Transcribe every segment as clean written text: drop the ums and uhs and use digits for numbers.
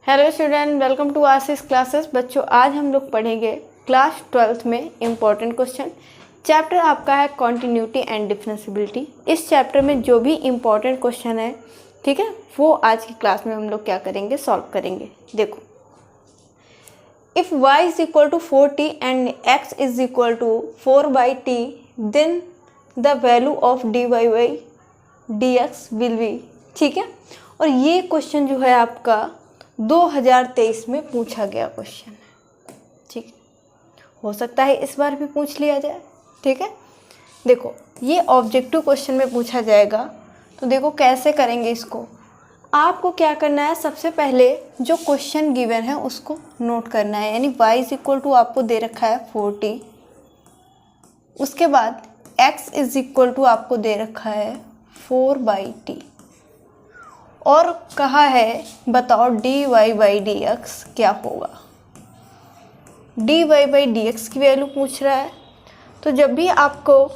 Hello student, welcome to Ashish classes. बच्चों, आज हम लोग पढ़ेंगे क्लास 12th में इम्पोर्टेंट क्वेश्चन। चैप्टर आपका है कॉन्टिन्यूटी एंड डिफरेंशिएबिलिटी। इस चैप्टर में जो भी इम्पोर्टेंट क्वेश्चन है, ठीक है, वो आज की क्लास में हम लोग क्या करेंगे, सॉल्व करेंगे। देखो, if y is equal to 4t and x is equal to 4/t, then the value of dy/dx will be. ठीक है, और ये क्वेश्चन जो है आपका 2023 में पूछा गया क्वेश्चन है। ठीक, हो सकता है इस बार भी पूछ लिया जाए। ठीक है, देखो ये ऑब्जेक्टिव क्वेश्चन में पूछा जाएगा। तो देखो कैसे करेंगे इसको। आपको क्या करना है, सबसे पहले जो क्वेश्चन गिवन है उसको नोट करना है। यानी y इज इक्वल टू आपको दे रखा है 4t, उसके बाद x इज इक्वल टू आपको दे रखा है 4/t, और कहा है बताओ dy/dx क्या होगा। dy/dx की वैल्यू पूछ रहा है। तो जब भी आपको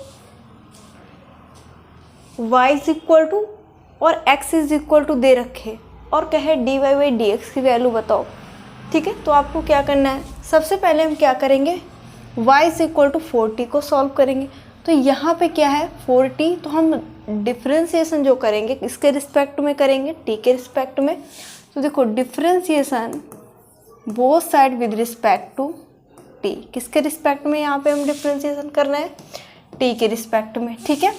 y इज इक्वल टू और x इज इक्वल टू दे रखे और कहे dy/dx की वैल्यू बताओ, ठीक है, तो आपको क्या करना है, सबसे पहले हम क्या करेंगे, y is equal to 4t को सॉल्व करेंगे। तो यहाँ पे क्या है 4t, तो हम डिफ्रेंसिएशन जो करेंगे इसके रिस्पेक्ट में करेंगे, t के रिस्पेक्ट में। तो देखो differentiation both side with respect to t, किसके रिस्पेक्ट में यहाँ पे हम डिफ्रेंसिएशन करना है, t के रिस्पेक्ट में। ठीक है,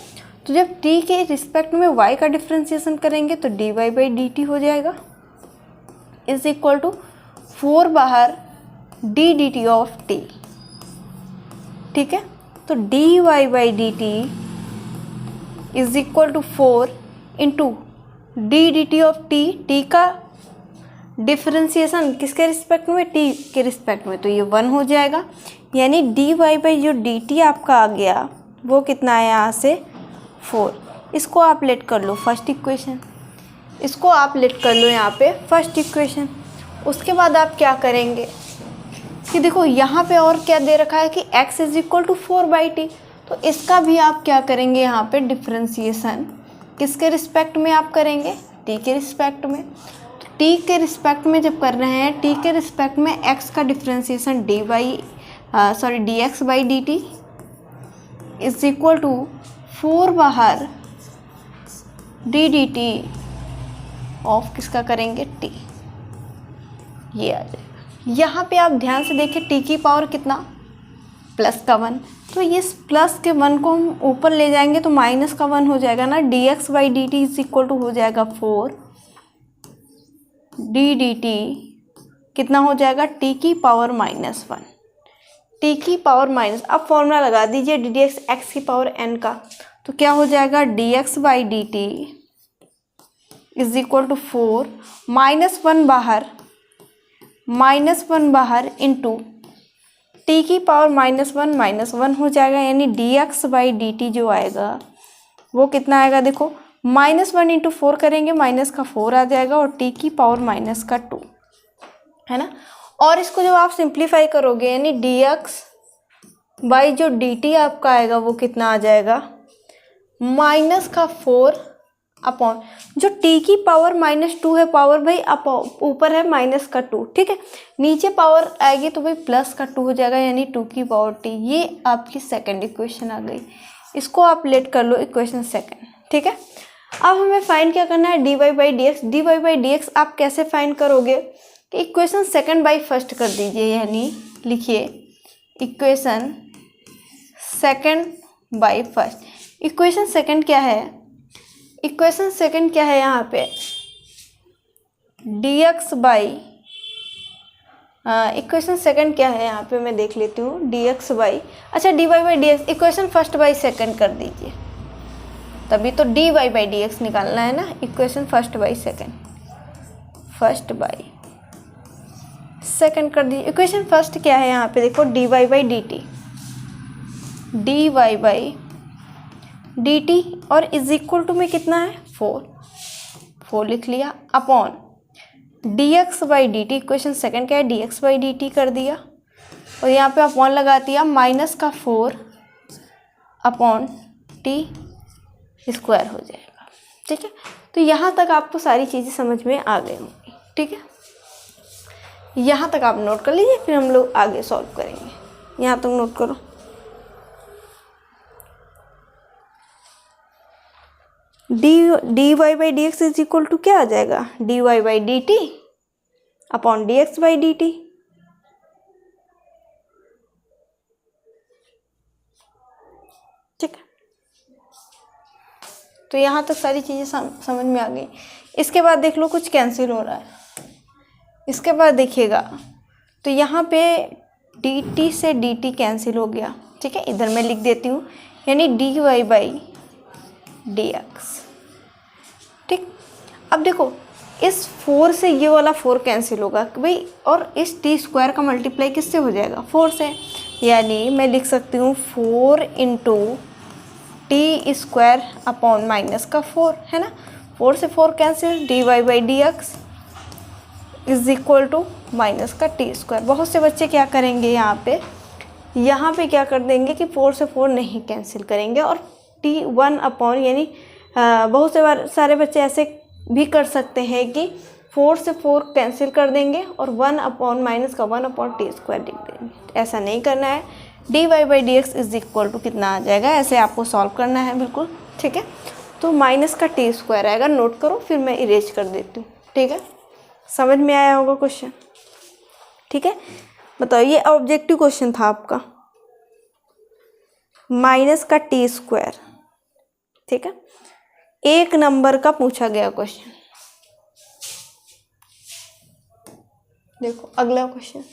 तो जब t के रिस्पेक्ट में y का डिफ्रेंसिएशन करेंगे तो dy/dt हो जाएगा इज इक्वल टू 4 बाहर dt ऑफ t। ठीक है, तो dy/dt is equal to 4 into dt of t का डिफ्रेंसिएशन किसके रिस्पेक्ट में, t के रिस्पेक्ट में, तो ये 1 हो जाएगा। यानी dy जो dt आपका आ गया वो कितना है यहाँ से 4। इसको आप लेट कर लो फर्स्ट इक्वेशन, इसको आप लेट कर लो यहाँ पे फर्स्ट इक्वेशन। उसके बाद आप क्या करेंगे कि देखो यहाँ पे और क्या दे रखा है कि x is equal to 4/t, तो इसका भी आप क्या करेंगे यहाँ पे डिफ्रेंसिएशन किसके रिस्पेक्ट में आप करेंगे, t के रिस्पेक्ट में। तो t के रिस्पेक्ट में जब कर रहे हैं, t के रिस्पेक्ट में x का differentiation dx/dt is equal to 4 बाहर dt ऑफ किसका करेंगे, t। ये आ जाएगा। यहाँ पे आप ध्यान से देखिए t की पावर कितना, प्लस का 1, तो ये प्लस के 1 को हम ऊपर ले जाएंगे तो माइनस का 1 हो जाएगा ना। dx/dt इज इक्वल टू हो जाएगा 4 ddt, कितना हो जाएगा, t की पावर -1, t की पावर माइनस। अब फॉर्मूला लगा दीजिए ddx x की पावर n का, तो क्या हो जाएगा dx/dt इज इक्वल टू 4 -1 बाहर इंटू t की पावर -1 हो जाएगा। यानी dx/dt जो आएगा वो कितना आएगा, देखो -1 इंटू 4 करेंगे, माइनस का 4 आ जाएगा और t की पावर -2 है ना। और इसको जब आप सिंप्लीफाई करोगे यानी dx जो dt आपका आएगा वो कितना आ जाएगा, -4 अपॉन जो t की पावर -2 है, पावर भाई ऊपर है -2, ठीक है, नीचे पावर आएगी तो भाई +2 हो जाएगा, यानी 2 की पावर t। ये आपकी सेकंड इक्वेशन आ गई। इसको आप लेट कर लो इक्वेशन सेकंड। ठीक है, अब हमें फाइंड क्या करना है, dy/dx। dy/dx आप कैसे फाइंड करोगे कि इक्वेशन सेकंड बाई फर्स्ट कर दीजिए, यानी लिखिए equation second by first. Equation second क्या है, इक्वेशन सेकंड क्या है यहाँ पे, इक्वेशन सेकंड क्या है यहाँ पे मैं देख लेती हूँ, अच्छा dy/dx equation first by second कर दीजिए, तभी तो dy/dx निकालना है ना। इक्वेशन फर्स्ट बाई सेकंड कर दीजिए। इक्वेशन फर्स्ट क्या है यहाँ पे, देखो dy/dt और इज इक्वल टू में कितना है 4 लिख लिया, अपॉन dx/dt। इक्वेशन सेकंड क्या है, dx/dt कर दिया और यहाँ पे अपॉन लगा दिया, -4 अपॉन t स्क्वायर हो जाएगा। ठीक है, तो यहाँ तक आपको सारी चीज़ें समझ में आ गई होंगी। ठीक है, यहाँ तक आप नोट कर लीजिए, फिर हम लोग आगे सॉल्व करेंगे। यहाँ तक नोट करो। dy by d x is equal to क्या आ जाएगा, dy by d t upon d x by d t. ठीक है, तो यहाँ तक सारी चीज़ें समझ में आ गई। इसके बाद देख लो कुछ कैंसिल हो रहा है। इसके बाद देखिएगा तो यहाँ पे dt से dt कैंसिल हो गया। ठीक है, इधर मैं लिख देती हूँ, यानी dy बाई dx। ठीक, अब देखो इस 4 से ये वाला 4 कैंसिल होगा भाई, और इस t स्क्वायर का मल्टीप्लाई किससे हो जाएगा, 4 से। यानी मैं लिख सकती हूँ 4 into t square upon minus का 4, है ना। 4 से 4 cancel, dy by d x is equal to minus का टी स्क्वायर। बहुत से बच्चे क्या करेंगे यहाँ पे क्या कर देंगे कि 4 से 4 नहीं कैंसिल करेंगे, और टी 1 अपॉन, यानी बहुत से सारे बच्चे ऐसे भी कर सकते हैं कि 4 से 4 कैंसिल कर देंगे और 1 अपॉन माइनस का 1 अपॉन टी स्क्वायर लिख देंगे। ऐसा नहीं करना है। dy by d x is equal to कितना आ जाएगा, ऐसे आपको सॉल्व करना है बिल्कुल। ठीक है, तो माइनस का टी स्क्वायर आएगा, नोट करो, फिर मैं इरेज कर देती हूँ। ठीक है, समझ में आया होगा क्वेश्चन। ठीक है, बताओ, ये ऑब्जेक्टिव क्वेश्चन था आपका, माइनस का टी स्क्वायर। ठीक है, 1 नंबर का पूछा गया क्वेश्चन। देखो अगला क्वेश्चन,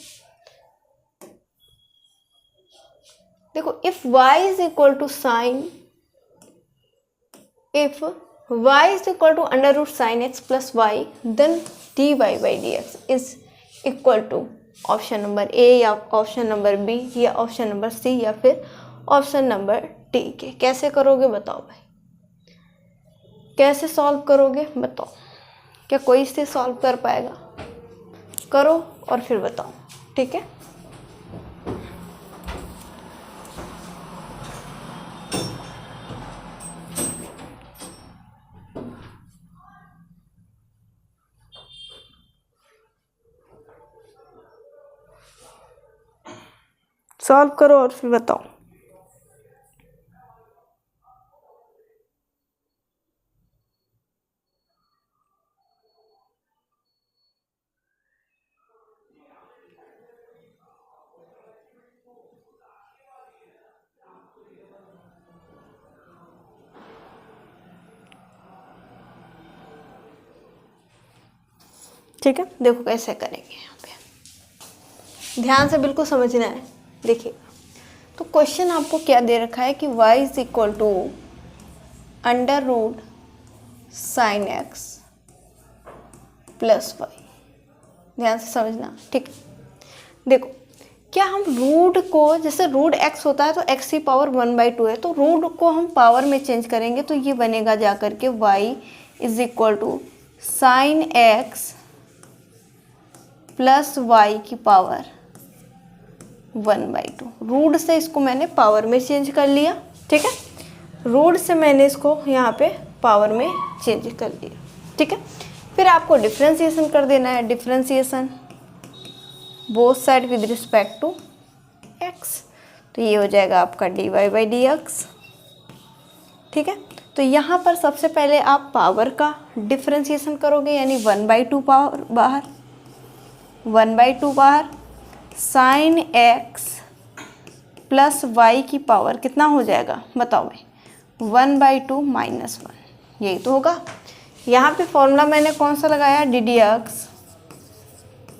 देखो if y is equal to sine, if y is equal to under root sine x plus y, then dy by d x is equal to option number A या option number B या option number C या फिर option number D के। कैसे करोगे बताओ भाई, कैसे सॉल्व करोगे बताओ, क्या कोई इसे सॉल्व कर पाएगा? करो और फिर बताओ। ठीक है, सॉल्व करो और फिर बताओ। ठीक है, देखो कैसे करेंगे, यहाँ पे ध्यान से बिल्कुल समझना है। देखिए, तो क्वेश्चन आपको क्या दे रखा है कि y is equal to under root sine x plus y. ध्यान से समझना। ठीक, देखो क्या हम रूट को, जैसे रूट x होता है तो x की पावर 1/2 है, तो रूट को हम पावर में चेंज करेंगे तो ये बनेगा जा करके y is equal to sine x plus y की पावर 1/2। रूट से इसको मैंने पावर में चेंज कर लिया। ठीक है, रूट से मैंने इसको यहाँ पे पावर में चेंज कर लिया। ठीक है, फिर आपको डिफ्रेंसिएशन कर देना है, differentiation both side with respect to x, तो ये हो जाएगा आपका dy बाई डी एक्स। ठीक है, तो यहाँ पर सबसे पहले आप पावर का डिफ्रेंसिएशन करोगे, यानी 1/2 पावर बाहर, 1/2 बाहर, साइन एक्स प्लस वाई की पावर कितना हो जाएगा बताओ भाई, 1/2 माइनस 1, यही तो होगा। यहाँ पे फॉर्मूला मैंने कौन सा लगाया, डी डी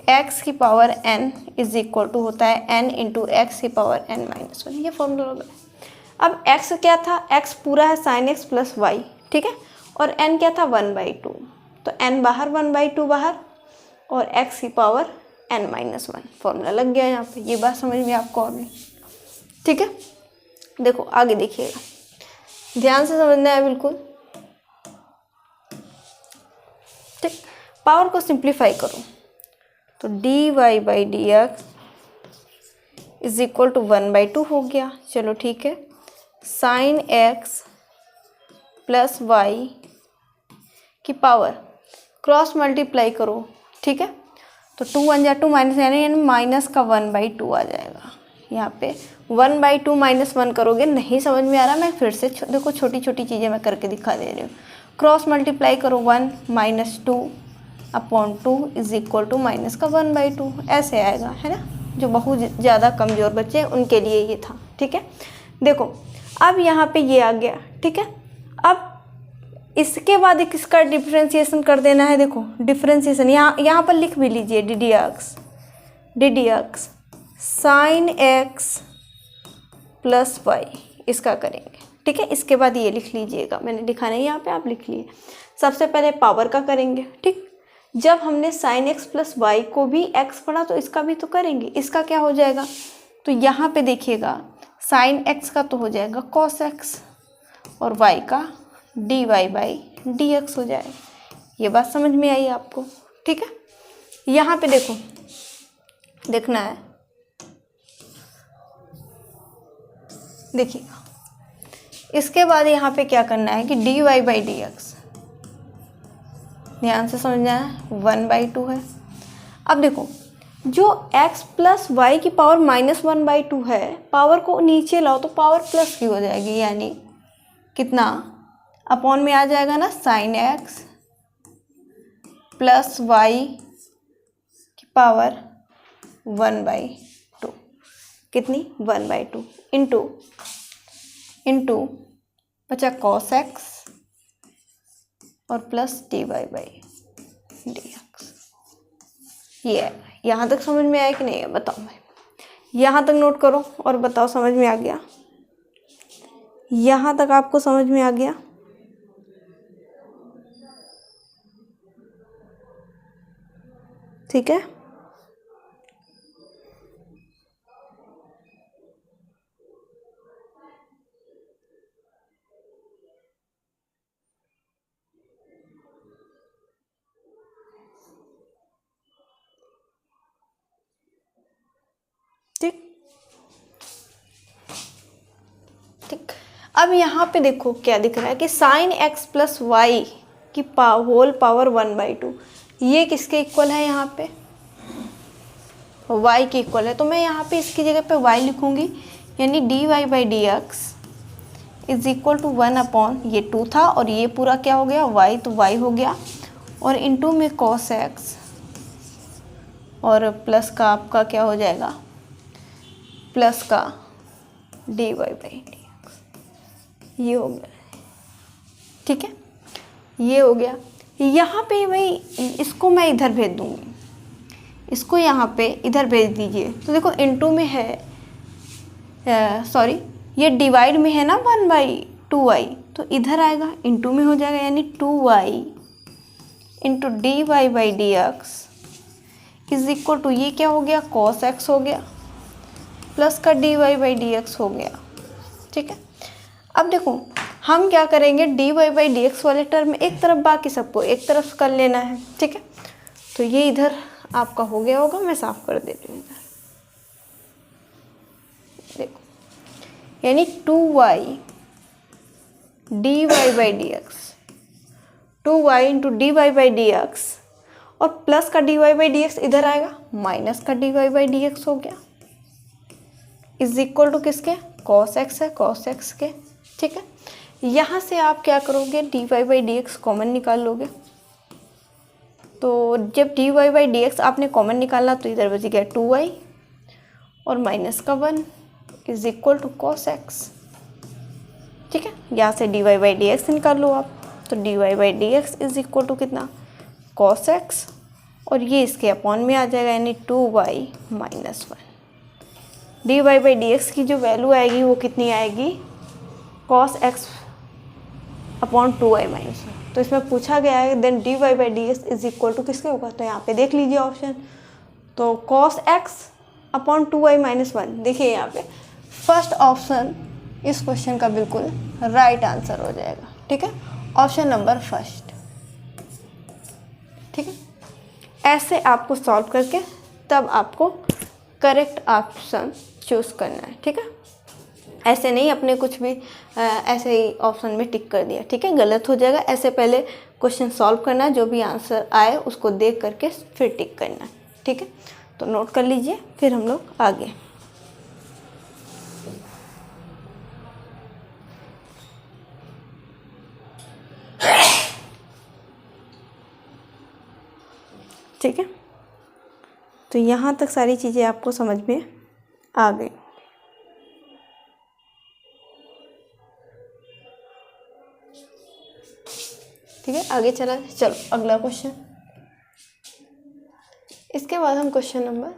एक्स की power n is equal to होता है n इंटू एक्स की पावर n माइनस 1, ये फॉर्मूला लगाया। अब x क्या था, x पूरा है साइन एक्स प्लस वाई। ठीक है, और n क्या था 1/2, तो n बाहर 1/2 बाहर और x की पावर n माइनस 1, फॉर्मूला लग गया यहाँ पे। ये बात समझ में आपको और नहीं? ठीक है, देखो आगे देखिएगा, ध्यान से समझना है बिल्कुल। ठीक, पावर को सिंप्लीफाई करो तो dy by d x is equal to 1/2 हो गया। चलो ठीक है, साइन एक्स प्लस वाई की पावर क्रॉस मल्टीप्लाई करो। ठीक है, तो 2 1 जा 2 माइनस यानी माइनस का 1/2 आ जाएगा। यहाँ पे 1/2 माइनस 1 करोगे, नहीं समझ में आ रहा, मैं फिर से देखो छोटी छोटी चीज़ें मैं करके दिखा दे रही हूँ। क्रॉस मल्टीप्लाई करो 1 minus 2/2 is equal to minus का 1/2, ऐसे आएगा, है ना। जो बहुत ज़्यादा कमज़ोर बच्चे हैं उनके लिए ये था, ठीक है। देखो अब यहाँ पे ये आ गया, ठीक है। अब इसके बाद एक इसका डिफ्रेंशिएशन कर देना है। देखो डिफ्रेंशिएशन यहाँ पर लिख भी लीजिए, d d x sine x plus y, इसका करेंगे, ठीक है। इसके बाद ये लिख लीजिएगा, मैंने लिखा नहीं यहाँ पे, आप लिख लिए। सबसे पहले पावर का करेंगे, ठीक। जब हमने साइन एक्स प्लस वाई को भी एक्स पढ़ा तो इसका भी तो करेंगे। इसका क्या हो जाएगा, तो यहाँ पे देखिएगा साइन एक्स का तो हो जाएगा कॉस एक्स और वाई का d y by d x हो जाएगा। ये बात समझ में आई आपको, ठीक है। यहाँ पे देखो देखना है, देखिएगा इसके बाद यहाँ पे क्या करना है कि d y by d x, ध्यान से समझना है, 1/2 है। अब देखो जो x प्लस वाई की पावर -1/2 है, पावर को नीचे लाओ तो पावर प्लस की हो जाएगी, यानी कितना अपॉन में आ जाएगा ना, साइन एक्स प्लस वाई की पावर 1/2, कितनी 1/2 इंटू बचा कॉस एक्स और plus d y by d x. ये यहाँ तक समझ में आया कि नहीं है, बताओ भाई। यहाँ तक नोट करो और बताओ समझ में आ गया, यहाँ तक आपको समझ में आ गया। ठीक है, ठीक ठीक। अब यहाँ पे देखो क्या दिख रहा है कि साइन एक्स प्लस वाई की होल पावर 1/2, ये किसके इक्वल है, यहाँ पे y के इक्वल है। तो मैं यहाँ पे इसकी जगह पे y लिखूँगी, यानी d y by d x is equal to 1/, ये 2 था और ये पूरा क्या हो गया y, तो y हो गया, और इनटू में cos x और प्लस का आपका क्या हो जाएगा, प्लस का d y by d x, ये हो गया, ठीक है, ये हो गया। यहाँ पे भाई इसको मैं इधर भेज दूँगी, इसको यहाँ पे इधर भेज दीजिए। तो देखो इनटू में है, सॉरी ये डिवाइड में है ना 1/2y, तो इधर आएगा इनटू में हो जाएगा, यानी 2y into d y by d x is equal to, ये क्या हो गया, cos x हो गया, प्लस का d y by d x हो गया, ठीक है। अब देखो हम क्या करेंगे, d y by d x वाले टर्म एक तरफ, बाकी सबको एक तरफ कर लेना है, ठीक है। तो ये इधर आपका हो गया होगा, मैं साफ कर देती हूँ इधर, देखो यानी 2y d y by d x, 2y into d y by d x और प्लस का d y by d x इधर आएगा, माइनस का d y by d x हो गया, इज इक्वल टू किसके, cos x है, cos x के, ठीक है। यहाँ से आप क्या करोगे, d y by d x common निकाल लोगे। तो जब d y by d x आपने कॉमन निकाला तो इधर बच गया 2y और माइनस का 1 is equal to cos x, ठीक है। यहाँ से d y by d x निकाल लो आप, तो d y by d x is equal to कितना, cos x और ये इसके अपॉन में आ जाएगा, यानी 2y minus 1। D y by d x की जो वैल्यू आएगी वो कितनी आएगी, cos x upon 2y minus 1। तो इसमें पूछा गया है then d y by d x is equal to किसके होगा, तो यहाँ पे देख लीजिए ऑप्शन, तो cos x upon 2y minus 1। देखिए यहाँ पे फर्स्ट ऑप्शन इस क्वेश्चन का बिल्कुल राइट आंसर हो जाएगा, ठीक है, ऑप्शन नंबर फर्स्ट, ठीक है। ऐसे आपको सॉल्व करके तब आपको करेक्ट ऑप्शन चूज़ करना है, ठीक है। ऐसे नहीं अपने कुछ भी ऐसे ही ऑप्शन में टिक कर दिया, ठीक है, गलत हो जाएगा। ऐसे पहले क्वेश्चन सॉल्व करना है, जो भी आंसर आए उसको देख करके फिर टिक करना है। ठीक है, तो नोट कर लीजिए, फिर हम लोग आगे। ठीक है, तो यहाँ तक सारी चीज़ें आपको समझ में आ गई। ठीक है, आगे चला, चलो अगला क्वेश्चन। इसके बाद हम क्वेश्चन नंबर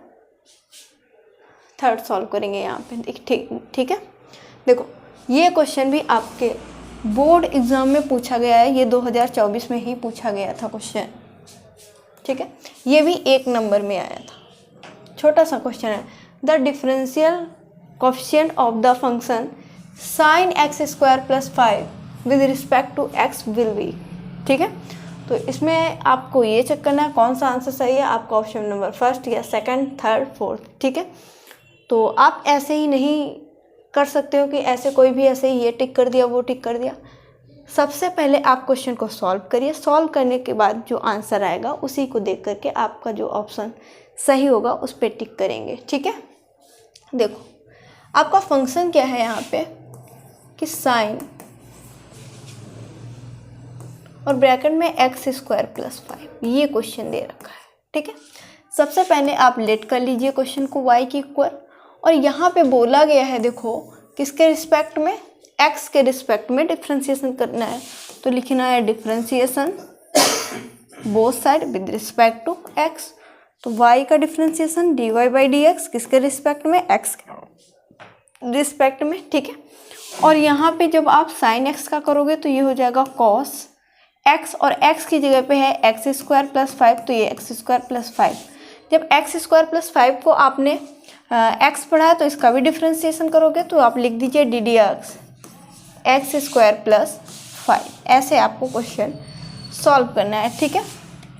3 सॉल्व करेंगे यहाँ पे। ठीक है, देखो ये क्वेश्चन भी आपके बोर्ड एग्जाम में पूछा गया है, ये 2024 में ही पूछा गया था क्वेश्चन। ठीक है, ये भी 1 नंबर में आया था, छोटा सा क्वेश्चन है। The differential coefficient of the function sin x² + 5 with respect to x will be. ठीक है, तो इसमें आपको ये चेक करना है कौन सा आंसर सही है, आपका ऑप्शन नंबर 1 या 2, 3, 4। ठीक है, तो आप ऐसे ही नहीं कर सकते हो कि ऐसे कोई भी ऐसे ही ये टिक कर दिया वो टिक कर दिया। सबसे पहले आप क्वेश्चन को सॉल्व करिए, सॉल्व करने के बाद जो आंसर आएगा उसी को देख करके आपका जो ऑप्शन सही होगा उस पर टिक करेंगे। ठीक है, देखो आपका फंक्शन क्या है यहाँ पे कि साइन और ब्रैकेट में x² + 5, ये क्वेश्चन दे रखा है। ठीक है, सबसे पहले आप लेट कर लीजिए क्वेश्चन को y के इक्वल, और यहाँ पे बोला गया है देखो किसके रिस्पेक्ट में, x के रिस्पेक्ट में डिफ्रेंशिएशन करना है। तो लिखना है differentiation both side with respect to x। तो y का डिफ्रेंशिएशन dy/dx किसके रिस्पेक्ट में, x के रिस्पेक्ट में। ठीक है, और यहाँ पे जब आप साइन x का करोगे तो ये हो जाएगा cos x, और x की जगह पे है x² + 5, तो ये x² + 5। जब x² + 5 को आपने x पढ़ा है तो इसका भी डिफ्रेंशिएशन करोगे तो आप लिख दीजिए ddx x² + 5। ऐसे आपको क्वेश्चन सॉल्व करना है। ठीक है,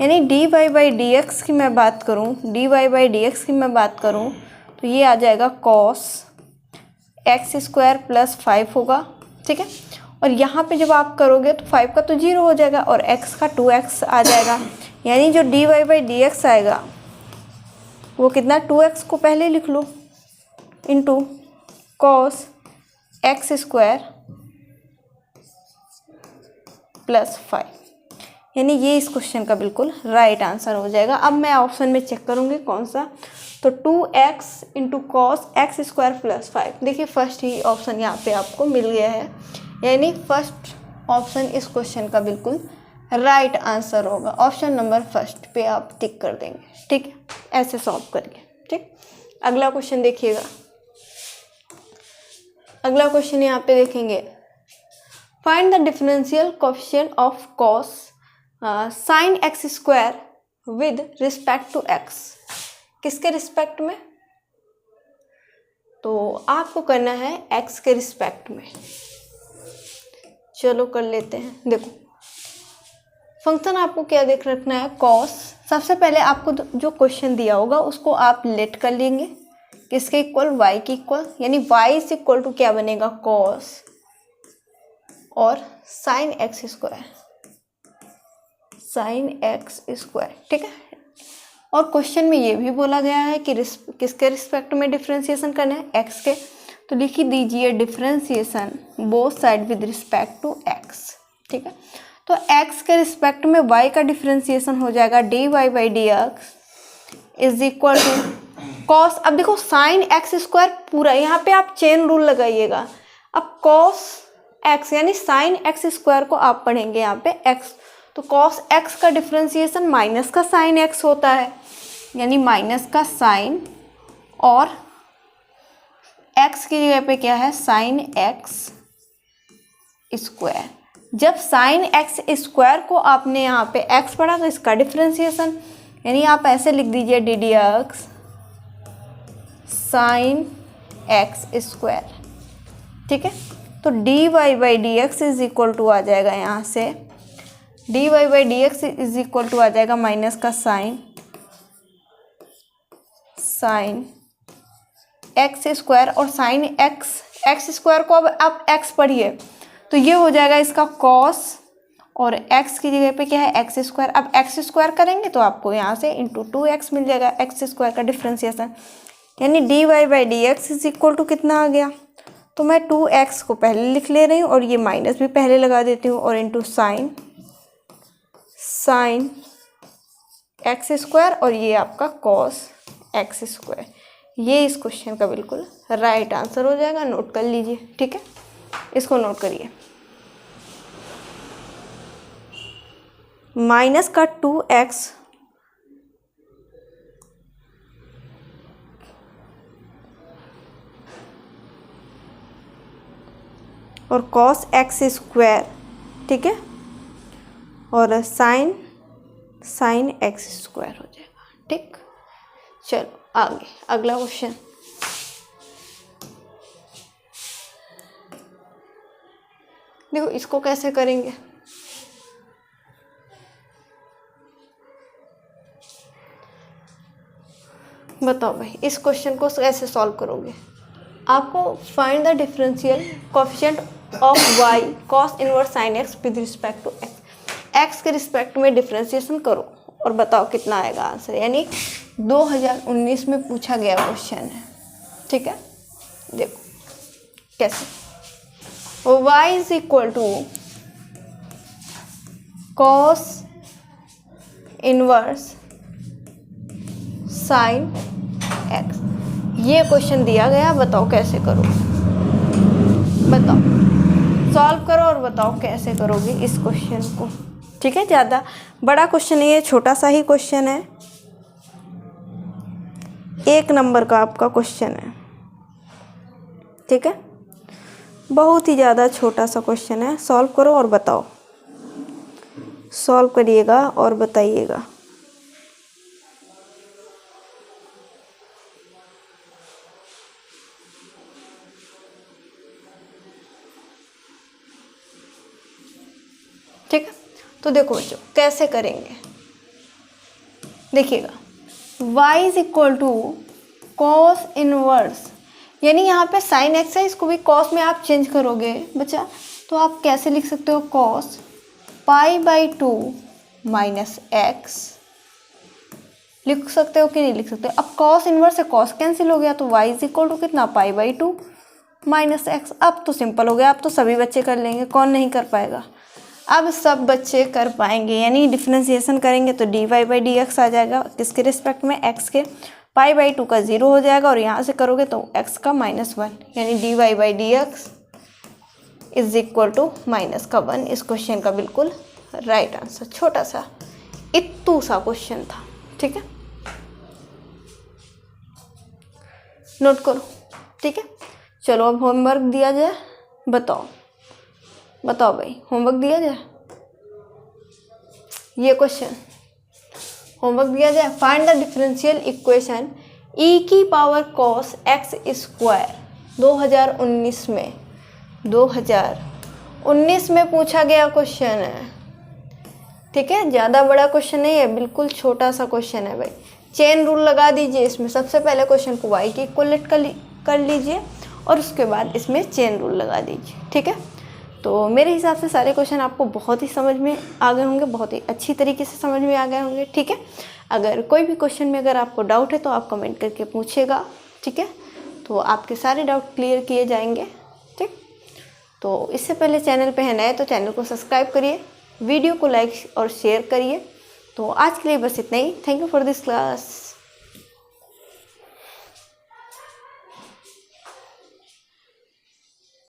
यानी dy/dx की मैं बात करूँ तो ये आ जाएगा cos x² + 5 होगा। ठीक है, और यहाँ पे जब आप करोगे तो 5 का तो 0 हो जाएगा और x का 2x आ जाएगा, यानी जो dy/dx आएगा वो कितना, 2x को पहले लिख लो इंटू cos x² + 5, यानी ये इस क्वेश्चन का बिल्कुल राइट आंसर हो जाएगा। अब मैं ऑप्शन में चेक करूँगी कौन सा, तो 2x इंटू cos x² + 5। देखिए फर्स्ट ही ऑप्शन यहाँ पे आपको मिल गया है, यानी फर्स्ट ऑप्शन इस क्वेश्चन का बिल्कुल राइट आंसर होगा। ऑप्शन नंबर 1 पे आप टिक कर देंगे। ठीक है, ऐसे सॉल्व करिए। ठीक, अगला क्वेश्चन देखिएगा। अगला क्वेश्चन यहाँ पे देखेंगे, find the differential coefficient of cos sin x² with respect to x। किसके रिस्पेक्ट में, तो आपको करना है x के रिस्पेक्ट में। चलो कर लेते हैं। देखो फंक्शन आपको क्या देख रखना है, cos। सबसे पहले आपको जो क्वेश्चन दिया होगा उसको आप लेट कर लेंगे, किसके इक्वल, y के इक्वल, यानी y इज इक्वल टू क्या बनेगा, cos और sin x²। ठीक है, और क्वेश्चन में ये भी बोला गया है कि किसके रिस्पेक्ट में डिफ्रेंशिएशन करना है, x के। तो लिख दीजिए differentiation both side with respect to x। ठीक है, तो x के रिस्पेक्ट में y का डिफ्रेंशिएशन हो जाएगा dy/dx is equal to cos। अब देखो sin x² पूरा, यहाँ पे आप चेन रूल लगाइएगा। अब cos x यानी sin x² को आप पढ़ेंगे यहाँ पे x, तो cos x का डिफ्रेंशिएशन माइनस का sin x होता है, यानी माइनस का sin, और x की जगह पे क्या है, sin x²। जब sin x² को आपने यहाँ पे x पढ़ा तो इसका डिफ्रेंशिएशन, यानी आप ऐसे लिख दीजिए ddx sin x²। ठीक है, तो dy/dx इज इक्वल टू आ जाएगा, यहाँ से dy/dx इज इक्वल टू आ जाएगा माइनस का sin x² और sin x² को अब आप x पढ़िए तो ये हो जाएगा इसका cos, और x की जगह पे क्या है एक्स स्क्वायर। अब एक्स स्क्वायर करेंगे तो आपको यहाँ से इंटू 2x मिल जाएगा, एक्स स्क्वायर का डिफ्रेंसिएशन, यानी dy by d x is equal to कितना आ गया। तो मैं 2x को पहले लिख ले रही हूँ और ये माइनस भी पहले लगा देती हूँ और इंटू साइन एक्स स्क्वायर और ये आपका कॉस एक्स स्क्वायर। ये इस क्वेश्चन का बिल्कुल राइट आंसर हो जाएगा। नोट कर लीजिए, ठीक है, इसको नोट करिए। माइनस का 2x और कॉस एक्स स्क्वायर, ठीक है, और साइन एक्स स्क्वायर हो जाएगा, ठीक। चलो आगे अगला क्वेश्चन। देखो इसको कैसे करेंगे, बताओ भाई इस क्वेश्चन को कैसे सॉल्व करोगे। आपको find the differential coefficient of y cos inverse sin x with respect to x के रिस्पेक्ट में डिफरेंशिएशन करो और बताओ कितना आएगा आंसर। यानी 2019 में पूछा गया क्वेश्चन है, ठीक है। देखो कैसे, y is equal to cos inverse sin x, ये क्वेश्चन दिया गया, बताओ कैसे करो, बताओ सॉल्व करो और बताओ कैसे करोगे इस क्वेश्चन को, ठीक है। ज़्यादा बड़ा क्वेश्चन नहीं है, छोटा सा ही क्वेश्चन है, 1 नंबर का आपका क्वेश्चन है, ठीक है। बहुत ही ज़्यादा छोटा सा क्वेश्चन है, सॉल्व करो और बताओ, सॉल्व करिएगा और बताइएगा। ठीक है, तो देखो बच्चों कैसे करेंगे, देखिएगा y is equal to cos inverse, यानी यहाँ पे साइन एक्स है, इसको भी कॉस में आप चेंज करोगे बच्चा, तो आप कैसे लिख सकते हो, cos pi by 2 minus x लिख सकते हो कि नहीं लिख सकते। अब कॉस इनवर्स से कॉस कैंसिल हो गया, तो y इज इक्वल टू कितना, पाई बाई 2 माइनस एक्स। अब तो सिंपल हो गया, अब तो सभी बच्चे कर लेंगे, कौन नहीं कर पाएगा। अब सब बच्चे कर पाएंगे, यानी डिफरेंशिएशन करेंगे तो dy बाई डी एक्स आ जाएगा, किसके रिस्पेक्ट में, x के, पाई बाई 2 का 0 हो जाएगा और यहाँ से करोगे तो x का -1, यानी dy by d x is equal to -1। इस क्वेश्चन का बिल्कुल राइट आंसर, छोटा सा इत्तू सा क्वेश्चन था, ठीक है, नोट करो, ठीक है। चलो अब होमवर्क दिया जाए, बताओ बताओ भाई होमवर्क दिया जाए, ये क्वेश्चन होमवर्क दिया जाए। Find the differential equation e की पावर cos x स्क्वायर 2019 में पूछा गया क्वेश्चन है, ठीक है। ज़्यादा बड़ा क्वेश्चन नहीं है, बिल्कुल छोटा सा क्वेश्चन है भाई। चेन रूल लगा दीजिए इसमें, सबसे पहले क्वेश्चन को y की इक्वलेट कर लीजिए और उसके बाद इसमें चेन रूल लगा दीजिए, ठीक है। तो मेरे हिसाब से सारे क्वेश्चन आपको बहुत ही समझ में आ गए होंगे, बहुत ही अच्छी तरीके से समझ में आ गए होंगे, ठीक है। अगर कोई भी क्वेश्चन में अगर आपको डाउट है तो आप कमेंट करके पूछिएगा, ठीक है। तो आपके सारे डाउट क्लियर किए जाएंगे, ठीक। तो इससे पहले चैनल पे है नए तो चैनल को सब्सक्राइब करिए, वीडियो को लाइक और शेयर करिए। तो आज के लिए बस इतना ही। Thank you for this class.